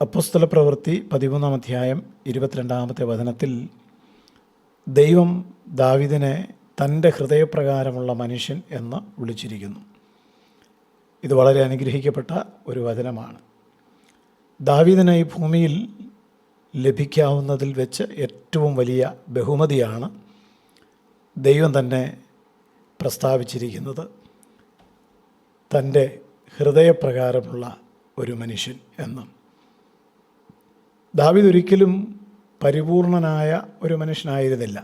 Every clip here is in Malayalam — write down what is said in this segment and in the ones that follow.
അപ്പോസ്തലപ്രവൃത്തി 13 അധ്യായം 22 വചനത്തിൽ ദൈവം ദാവീദിനെ തൻ്റെ ഹൃദയപ്രകാരമുള്ള മനുഷ്യൻ എന്ന് വിളിച്ചിരിക്കുന്നു. ഇത് വളരെ അനുഗ്രഹിക്കപ്പെട്ട ഒരു വചനമാണ്. ദാവീദിന് ഈ ഭൂമിയിൽ ലഭിക്കാവുന്നതിൽ വെച്ച് ഏറ്റവും വലിയ ബഹുമതിയാണ് ദൈവം തന്നെ പ്രസ്താവിച്ചിരിക്കുന്നത്. തൻ്റെ ഹൃദയപ്രകാരമുള്ള ഒരു മനുഷ്യൻ എന്ന്. ദാവീദ് ഒരിക്കലും പരിപൂർണനായ ഒരു മനുഷ്യനായിരുന്നില്ല.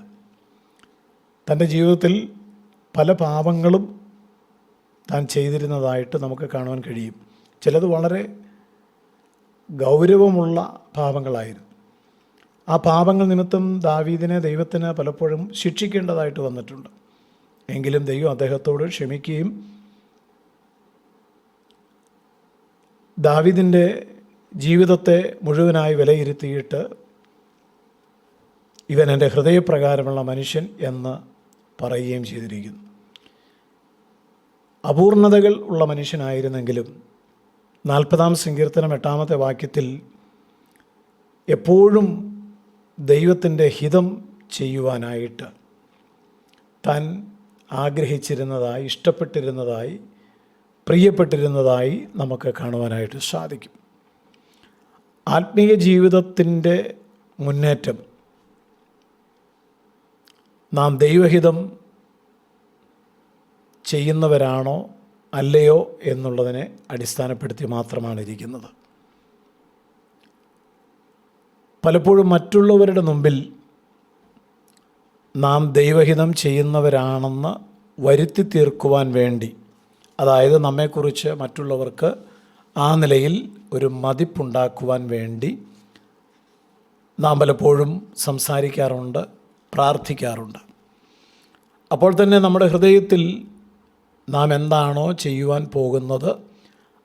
തൻ്റെ ജീവിതത്തിൽ പല പാപങ്ങളും താൻ ചെയ്തിരുന്നതായിട്ട് നമുക്ക് കാണുവാൻ കഴിയും. ചിലത് വളരെ ഗൗരവമുള്ള പാപങ്ങളായിരുന്നു. ആ പാപങ്ങൾ നിമിത്തം ദാവീദിനെ ദൈവത്തിന് പലപ്പോഴും ശിക്ഷിക്കേണ്ടതായിട്ട് വന്നിട്ടുണ്ട്. എങ്കിലും ദൈവം അദ്ദേഹത്തോട് ക്ഷമിക്കുകയും ദാവീദിൻ്റെ ജീവിതത്തെ മുഴുവനായി വിലയിരുത്തിയിട്ട് ഇവൻ എൻ്റെ ഹൃദയപ്രകാരമുള്ള മനുഷ്യൻ എന്ന് പറയുകയും ചെയ്തിരിക്കുന്നു. അപൂർണതകൾ ഉള്ള മനുഷ്യനായിരുന്നെങ്കിലും 40-ാം സങ്കീർത്തനം 8-ാമത്തെ വാക്യത്തിൽ എപ്പോഴും ദൈവത്തിൻ്റെ ഹിതം ചെയ്യുവാനായിട്ട് താൻ ആഗ്രഹിച്ചിരുന്നതായി, ഇഷ്ടപ്പെട്ടിരുന്നതായി, പ്രിയപ്പെട്ടിരുന്നതായി നമുക്ക് കാണുവാനായിട്ട് സാധിക്കും. ആത്മീയ ജീവിതത്തിൻ്റെ മുന്നേറ്റം നാം ദൈവഹിതം ചെയ്യുന്നവരാണോ അല്ലയോ എന്നുള്ളതിനെ അടിസ്ഥാനപ്പെടുത്തി മാത്രമാണ് ഇരിക്കുന്നത്. പലപ്പോഴും മറ്റുള്ളവരുടെ മുമ്പിൽ നാം ദൈവഹിതം ചെയ്യുന്നവരാണെന്ന് വരുത്തി തീർക്കുവാൻ വേണ്ടി, അതായത് നമ്മെക്കുറിച്ച് മറ്റുള്ളവർക്ക് ആ നിലയിൽ ഒരു മതിപ്പുണ്ടാക്കുവാൻ വേണ്ടി നാം പലപ്പോഴും സംസാരിക്കാറുണ്ട്, പ്രാർത്ഥിക്കാറുണ്ട്. അപ്പോൾ തന്നെ നമ്മുടെ ഹൃദയത്തിൽ നാം എന്താണോ ചെയ്യുവാൻ പോകുന്നത്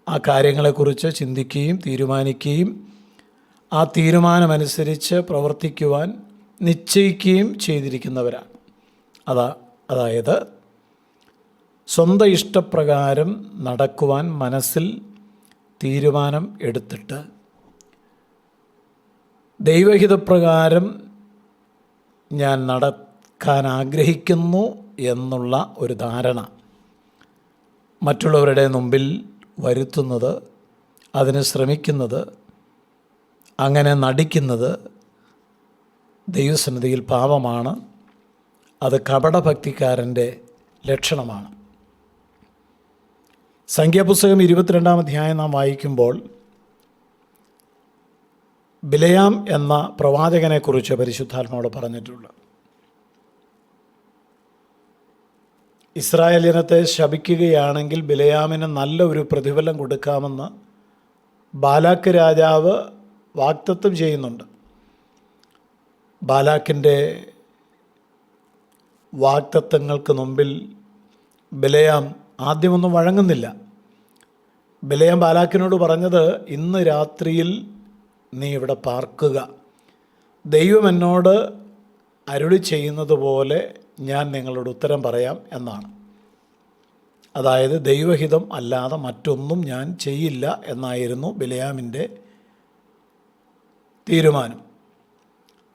ആ കാര്യങ്ങളെക്കുറിച്ച് ചിന്തിക്കുകയും തീരുമാനിക്കുകയും ആ തീരുമാനമനുസരിച്ച് പ്രവർത്തിക്കുവാൻ നിശ്ചയിക്കുകയും ചെയ്തിരിക്കുന്നവരാണ്. അതായത് സ്വന്തം ഇഷ്ടപ്രകാരം നടക്കുവാൻ മനസ്സിൽ തീരുമാനം എടുത്തിട്ട് ദൈവഹിതപ്രകാരം ഞാൻ നടക്കാൻ ആഗ്രഹിക്കുന്നു എന്നുള്ള ഒരു ധാരണ മറ്റുള്ളവരുടെ മുമ്പിൽ വരുത്തുന്നത്, അതിന് ശ്രമിക്കുന്നത്, അങ്ങനെ നടിക്കുന്നത് ദൈവസന്നിധിയിൽ പാപമാണ്. അത് കപടഭക്തിക്കാരൻ്റെ ലക്ഷണമാണ്. സംഖ്യാപുസ്തകം 22-ാം അധ്യായം നാം വായിക്കുമ്പോൾ ബിലയാം എന്ന പ്രവാചകനെക്കുറിച്ച് പരിശുദ്ധാത്മാവോട് പറഞ്ഞിട്ടുണ്ട്. ഇസ്രായേൽ ജനത്തെ ശപിക്കുകയാണെങ്കിൽ ബിലയാമിന് നല്ല ഒരു പ്രതിഫലം കൊടുക്കാമെന്ന് ബാലാക്ക് രാജാവ് വാഗ്ദത്തം ചെയ്യുന്നുണ്ട്. ബാലാക്കിൻ്റെ വാഗ്ദത്തങ്ങൾക്ക് മുമ്പിൽ ബിലയാം ആദ്യമൊന്നും വഴങ്ങുന്നില്ല. ബിലയാം ബാലാക്കിനോട് പറഞ്ഞത്, ഇന്ന് രാത്രിയിൽ നീ ഇവിടെ പാർക്കുക, ദൈവം എന്നോട് അരുളി ചെയ്യുന്നത് പോലെ ഞാൻ നിങ്ങളോട് ഉത്തരം പറയാം എന്നാണ്. അതായത് ദൈവഹിതം അല്ലാതെ മറ്റൊന്നും ഞാൻ ചെയ്യില്ല എന്നായിരുന്നു ബിലയാമിൻ്റെ തീരുമാനം.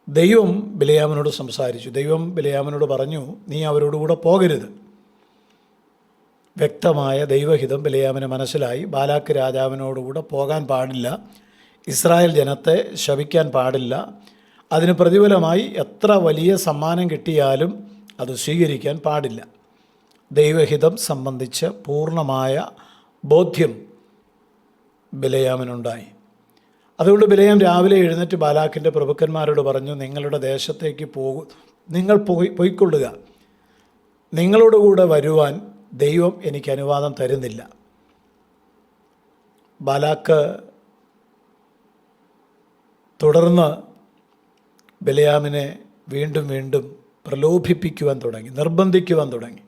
ദൈവം ബിലയാമിനോട് സംസാരിച്ചു. ദൈവം ബിലയാമിനോട് പറഞ്ഞു, നീ അവരോടുകൂടെ പോകരുത്. വ്യക്തമായ ദൈവഹിതം ബിലയാമിന് മനസ്സിലായി. ബാലാക്ക് രാജാവിനോടുകൂടെ പോകാൻ പാടില്ല, ഇസ്രായേൽ ജനത്തെ ശപിക്കാൻ പാടില്ല, അതിന് പ്രതിഫലമായി എത്ര വലിയ സമ്മാനം കിട്ടിയാലും അത് സ്വീകരിക്കാൻ പാടില്ല. ദൈവഹിതം സംബന്ധിച്ച് പൂർണ്ണമായ ബോധ്യം ബിലയാമിനുണ്ടായി. അതുകൊണ്ട് ബിലയാം രാവിലെ എഴുന്നേറ്റ് ബാലാക്കിൻ്റെ പ്രഭുക്കന്മാരോട് പറഞ്ഞു, നിങ്ങളുടെ ദേശത്തേക്ക് നിങ്ങൾ പോയിക്കൊള്ളുക, നിങ്ങളോടുകൂടെ വരുവാൻ ദൈവം എനിക്ക് അനുവാദം തരുന്നില്ല. ബാലാക്ക് തുടർന്ന് ബിലയാമിനെ വീണ്ടും വീണ്ടും പ്രലോഭിപ്പിക്കുവാൻ തുടങ്ങി, നിർബന്ധിക്കുവാൻ തുടങ്ങി.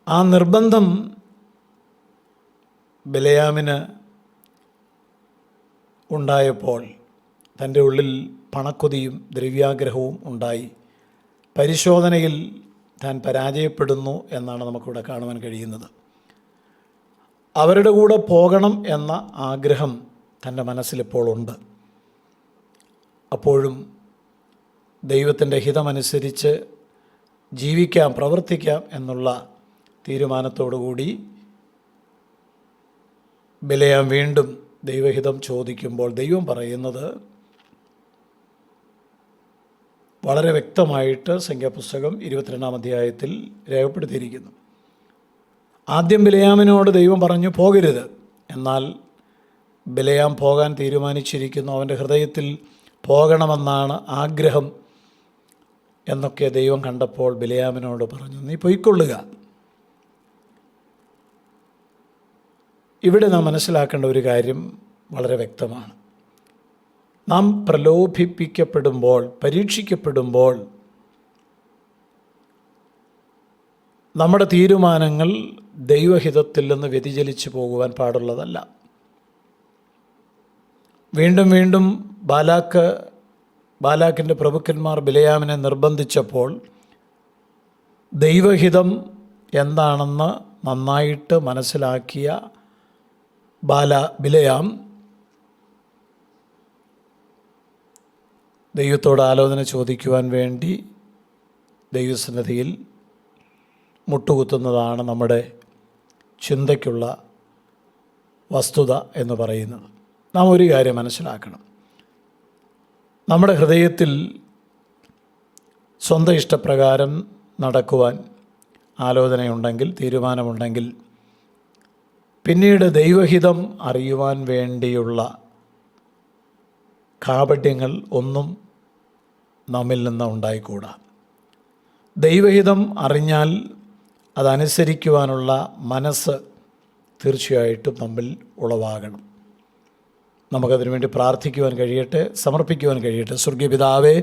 ആ നിർബന്ധം ബിലയാമിന് ഉണ്ടായപ്പോൾ തൻ്റെ ഉള്ളിൽ പണക്കൊതിയും ദ്രവ്യാഗ്രഹവും ഉണ്ടായി. പരിശോധനയിൽ താൻ പരാജയപ്പെടുന്നു എന്നാണ് നമുക്കിവിടെ കാണുവാൻ കഴിയുന്നത്. അവരുടെ കൂടെ പോകണം എന്ന ആഗ്രഹം തൻ്റെ മനസ്സിലിപ്പോൾ ഉണ്ട്. അപ്പോഴും ദൈവത്തിൻ്റെ ഹിതമനുസരിച്ച് ജീവിക്കാം, പ്രവർത്തിക്കാം എന്നുള്ള തീരുമാനത്തോടുകൂടി ബിലെയാം വീണ്ടും ദൈവഹിതം ചോദിക്കുമ്പോൾ ദൈവം പറയുന്നത് വളരെ വ്യക്തമായിട്ട് സംഖ്യാപുസ്തകം 22-ാം അധ്യായത്തിൽ രേഖപ്പെടുത്തിയിരിക്കുന്നു. ആദ്യം ബിലെയാമിനോട് ദൈവം പറഞ്ഞു പോകരുത്. എന്നാൽ ബിലെയാം പോകാൻ തീരുമാനിച്ചിരിക്കുന്നു, അവൻ്റെ ഹൃദയത്തിൽ പോകണമെന്നാണ് ആഗ്രഹം എന്നൊക്കെ ദൈവം കണ്ടപ്പോൾ ബിലെയാമിനോട് പറഞ്ഞു, നീ പൊയ്ക്കൊള്ളുക. ഇവിടെ നാം മനസ്സിലാക്കേണ്ട ഒരു കാര്യം വളരെ വ്യക്തമാണ്. നാം പ്രലോഭിപ്പിക്കപ്പെടുമ്പോൾ, പരീക്ഷിക്കപ്പെടുമ്പോൾ നമ്മുടെ തീരുമാനങ്ങൾ ദൈവഹിതത്തിൽ നിന്ന് വ്യതിചലിച്ചു പോകുവാൻ പാടുള്ളതല്ല. വീണ്ടും വീണ്ടും ബാലാക്കിൻ്റെ പ്രഭുക്കന്മാർ ബിലെയാമിനെ നിർബന്ധിച്ചപ്പോൾ ദൈവഹിതം എന്താണെന്ന് നന്നായിട്ട് മനസ്സിലാക്കിയ ബിലെയാം ദൈവത്തോട് ആലോചന ചോദിക്കുവാൻ വേണ്ടി ദൈവസന്നിധിയിൽ മുട്ടുകുത്തുന്നതാണ് നമ്മുടെ ചിന്തയ്ക്കുള്ള വസ്തുത എന്ന് പറയുന്നത്. നാം ഒരു കാര്യം മനസ്സിലാക്കണം. നമ്മുടെ ഹൃദയത്തിൽ സ്വന്തം ഇഷ്ടപ്രകാരം നടക്കുവാൻ ആലോചനയുണ്ടെങ്കിൽ, തീരുമാനമുണ്ടെങ്കിൽ, പിന്നീട് ദൈവഹിതം അറിയുവാൻ വേണ്ടിയുള്ള കാപട്യങ്ങൾ ഒന്നും നമ്മിൽ നിന്ന് ഉണ്ടായിക്കൂടാ. ദൈവഹിതം അറിഞ്ഞാൽ അതനുസരിക്കുവാനുള്ള മനസ്സ് തീർച്ചയായിട്ടും നമ്മിൽ ഉളവാകണം. നമുക്കതിനു വേണ്ടി പ്രാർത്ഥിക്കുവാൻ കഴിയട്ടെ, സമർപ്പിക്കുവാൻ കഴിയട്ടെ. സ്വർഗീയ പിതാവേ,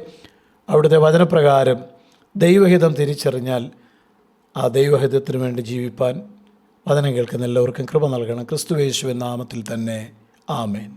അവിടുത്തെ വചനപ്രകാരം ദൈവഹിതം തിരിച്ചറിഞ്ഞാൽ ആ ദൈവഹിതത്തിനു വേണ്ടി ജീവിപ്പാൻ വചനം കേൾക്കുന്ന എല്ലാവർക്കും കൃപ നൽകണം. ക്രിസ്തുയേശുവിൻ നാമത്തിൽ തന്നെ ആമേൻ.